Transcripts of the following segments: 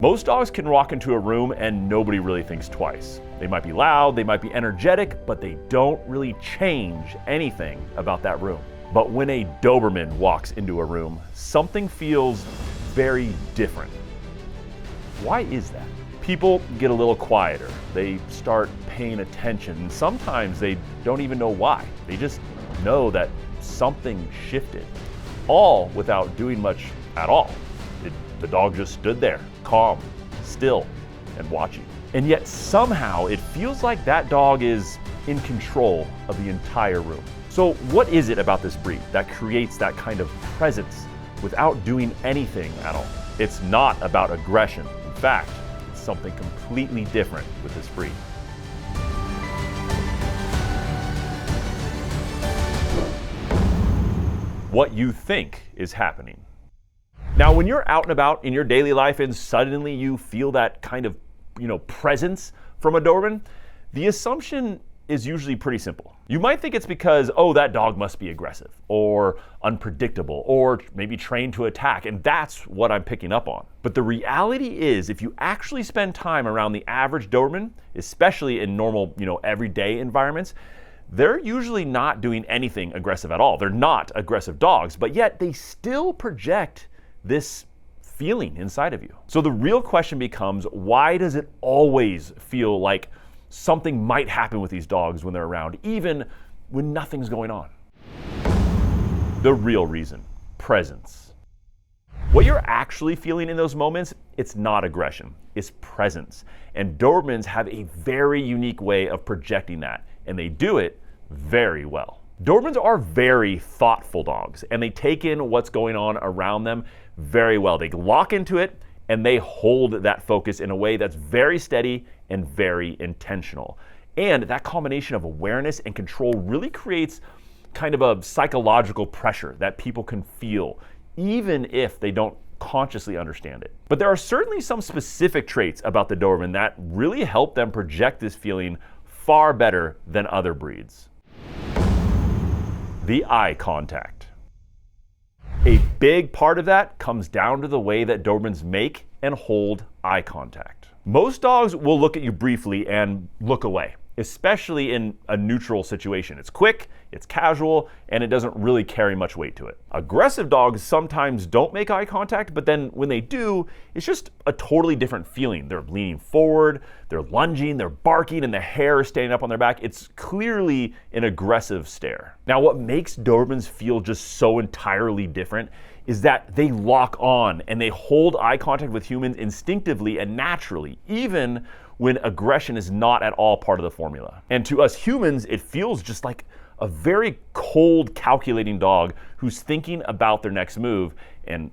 Most dogs can walk into a room and nobody really thinks twice. They might be loud, they might be energetic, but they don't really change anything about that room. But when a Doberman walks into a room, something feels very different. Why is that? People get a little quieter. They start paying attention, and sometimes they don't even know why. They just know that something shifted, all without doing much at all. The dog just stood there, calm, still, and watching. And yet somehow it feels like that dog is in control of the entire room. So what is it about this breed that creates that kind of presence without doing anything at all? It's not about aggression. In fact, it's something completely different with this breed. What you think is happening. Now, when you're out and about in your daily life and suddenly you feel that kind of, presence from a Doberman, the assumption is usually pretty simple. You might think it's because, that dog must be aggressive or unpredictable or maybe trained to attack, and that's what I'm picking up on. But the reality is, if you actually spend time around the average Doberman, especially in normal, everyday environments, they're usually not doing anything aggressive at all. They're not aggressive dogs, but yet they still project this feeling inside of you. So the real question becomes, why does it always feel like something might happen with these dogs when they're around, even when nothing's going on? The real reason: presence. What you're actually feeling in those moments, it's not aggression, it's presence. And Dobermans have a very unique way of projecting that, and they do it very well. Dobermans are very thoughtful dogs, and they take in what's going on around them very well. They lock into it, and they hold that focus in a way that's very steady and very intentional. And that combination of awareness and control really creates kind of a psychological pressure that people can feel, even if they don't consciously understand it. But there are certainly some specific traits about the Doberman that really help them project this feeling far better than other breeds. The eye contact. A big part of that comes down to the way that Dobermans make and hold eye contact. Most dogs will look at you briefly and look away, especially in a neutral situation. It's quick, it's casual, and it doesn't really carry much weight to it. Aggressive dogs sometimes don't make eye contact, but then when they do, it's just a totally different feeling. They're leaning forward, they're lunging, they're barking, and the hair is standing up on their back. It's clearly an aggressive stare. Now, what makes Dobermans feel just so entirely different is that they lock on and they hold eye contact with humans instinctively and naturally, even when aggression is not at all part of the formula. And to us humans, it feels just like a very cold, calculating dog who's thinking about their next move. And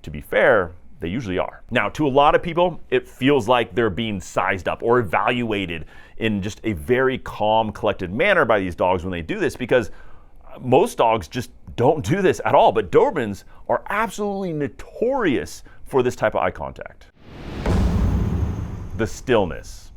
to be fair, they usually are. Now, to a lot of people, it feels like they're being sized up or evaluated in just a very calm, collected manner by these dogs when they do this, because most dogs just don't do this at all. But Dobermans are absolutely notorious for this type of eye contact. The stillness.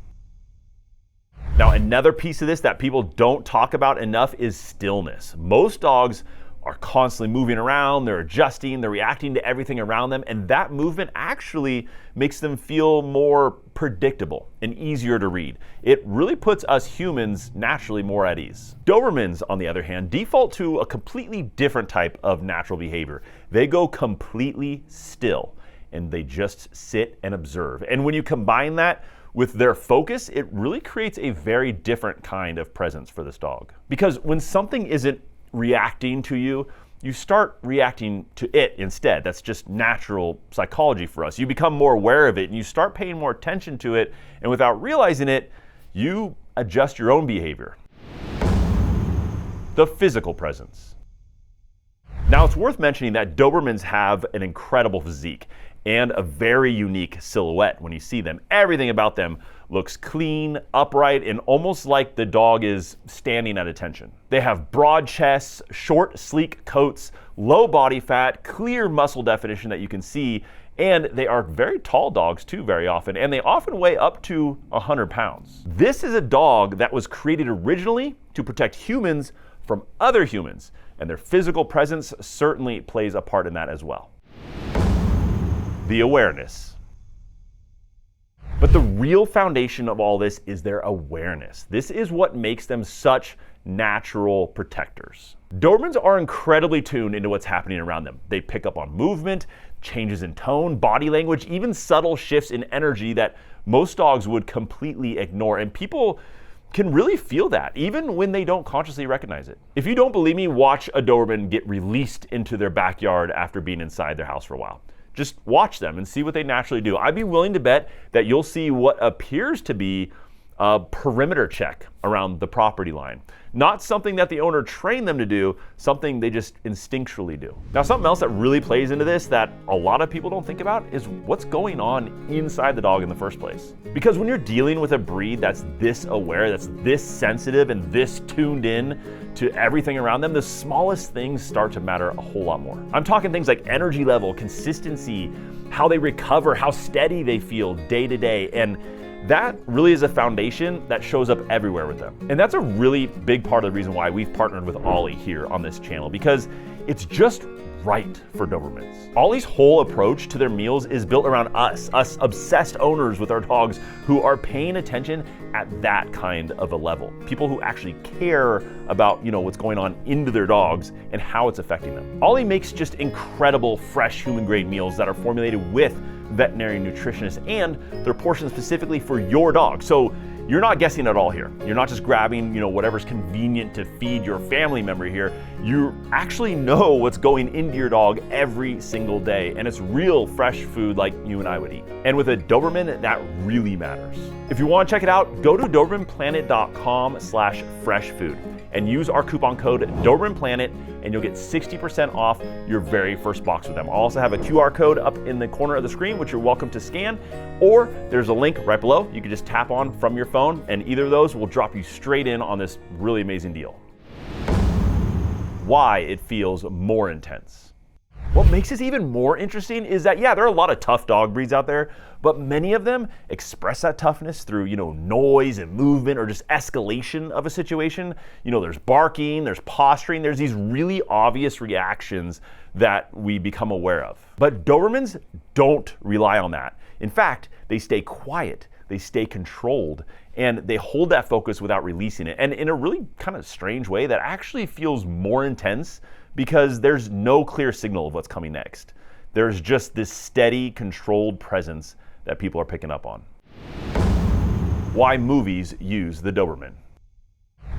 Now, another piece of this that people don't talk about enough is stillness. Most dogs are constantly moving around, they're adjusting, they're reacting to everything around them, and that movement actually makes them feel more predictable and easier to read. It really puts us humans naturally more at ease. Dobermans, on the other hand, default to a completely different type of natural behavior. They go completely still, and they just sit and observe. And when you combine that with their focus, it really creates a very different kind of presence for this dog. Because when something isn't reacting to you, you start reacting to it instead. That's just natural psychology for us. You become more aware of it and you start paying more attention to it, and without realizing it, you adjust your own behavior. The physical presence. Now, it's worth mentioning that Dobermans have an incredible physique and a very unique silhouette when you see them. Everything about them looks clean, upright, and almost like the dog is standing at attention. They have broad chests, short, sleek coats, low body fat, clear muscle definition that you can see, and they are very tall dogs too very often, and they often weigh up to 100 pounds. This is a dog that was created originally to protect humans from other humans, and their physical presence certainly plays a part in that as well. The awareness. But the real foundation of all this is their awareness. This is what makes them such natural protectors. Dobermans are incredibly tuned into what's happening around them. They pick up on movement, changes in tone, body language, even subtle shifts in energy that most dogs would completely ignore. And people can really feel that, even when they don't consciously recognize it. If you don't believe me, watch a Doberman get released into their backyard after being inside their house for a while. Just watch them and see what they naturally do. I'd be willing to bet that you'll see what appears to be a perimeter check around the property line. Not something that the owner trained them to do, something they just instinctually do. Now, something else that really plays into this that a lot of people don't think about is what's going on inside the dog in the first place. Because when you're dealing with a breed that's this aware, that's this sensitive and this tuned in to everything around them, the smallest things start to matter a whole lot more. I'm talking things like energy level, consistency, how they recover, how steady they feel day to day, and that really is a foundation that shows up everywhere with them. And that's a really big part of the reason why we've partnered with Ollie here on this channel, because it's just right for Dobermans. Ollie's whole approach to their meals is built around us obsessed owners with our dogs who are paying attention at that kind of a level. People who actually care about, what's going on into their dogs and how it's affecting them. Ollie makes just incredible, fresh, human-grade meals that are formulated with veterinary nutritionists, and they're portioned specifically for your dog. So you're not guessing at all here. You're not just grabbing, whatever's convenient to feed your family member here. You actually know what's going into your dog every single day, and it's real fresh food like you and I would eat. And with a Doberman, that really matters. If you want to check it out, go to DobermanPlanet.com/freshfood and use our coupon code DobermanPlanet, and you'll get 60% off your very first box with them. I'll also have a QR code up in the corner of the screen, which you're welcome to scan, or there's a link right below you can just tap on from your phone, and either of those will drop you straight in on this really amazing deal. Why it feels more intense. What makes this even more interesting is that, there are a lot of tough dog breeds out there, but many of them express that toughness through, noise and movement or just escalation of a situation. There's barking, there's posturing, there's these really obvious reactions that we become aware of. But Dobermans don't rely on that. In fact, they stay quiet, they stay controlled, and they hold that focus without releasing it. And in a really kind of strange way that actually feels more intense, because there's no clear signal of what's coming next. There's just this steady, controlled presence that people are picking up on. Why movies use the Doberman.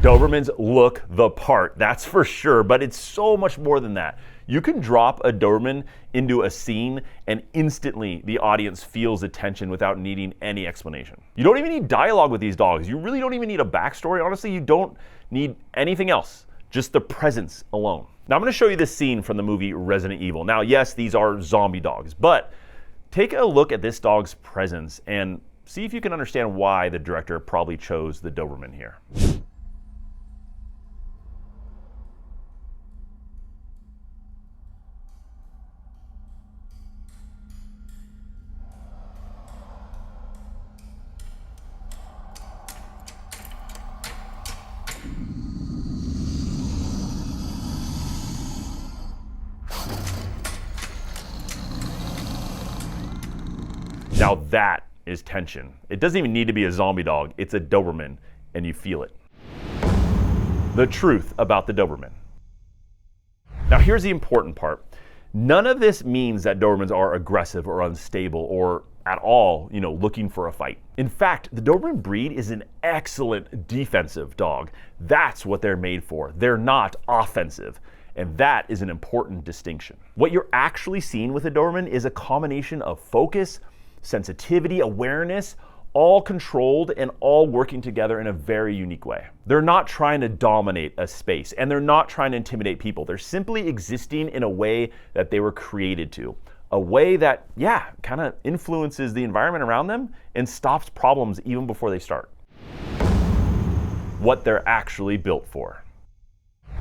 Dobermans look the part, that's for sure, but it's so much more than that. You can drop a Doberman into a scene and instantly the audience feels the tension without needing any explanation. You don't even need dialogue with these dogs. You really don't even need a backstory. Honestly, you don't need anything else, just the presence alone. Now I'm going to show you this scene from the movie Resident Evil. Now, yes, these are zombie dogs, but take a look at this dog's presence and see if you can understand why the director probably chose the Doberman here. Now that is tension. It doesn't even need to be a zombie dog. It's a Doberman, and you feel it. The truth about the Doberman. Now here's the important part. None of this means that Dobermans are aggressive or unstable or at all, looking for a fight. In fact, the Doberman breed is an excellent defensive dog. That's what they're made for. They're not offensive. And that is an important distinction. What you're actually seeing with a Doberman is a combination of focus, sensitivity, awareness, all controlled and all working together in a very unique way. They're not trying to dominate a space, and they're not trying to intimidate people. They're simply existing in a way that they were created to. A way that, kind of influences the environment around them and stops problems even before they start. What they're actually built for.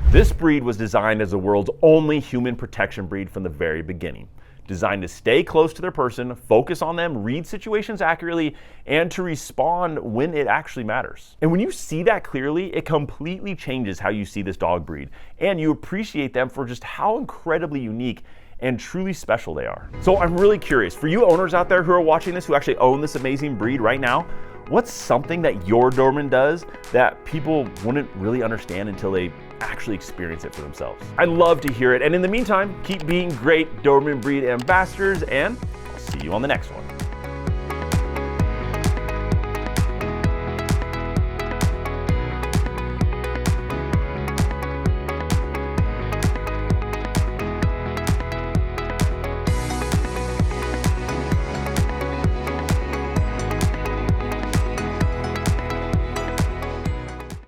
This breed was designed as the world's only human protection breed from the very beginning. Designed to stay close to their person, focus on them, read situations accurately, and to respond when it actually matters. And when you see that clearly, it completely changes how you see this dog breed, and you appreciate them for just how incredibly unique and truly special they are. So I'm really curious, for you owners out there who are watching this, who actually own this amazing breed right now, what's something that your Doberman does that people wouldn't really understand until they actually experience it for themselves? I'd love to hear it. And in the meantime, keep being great Doberman breed ambassadors, and I'll see you on the next one.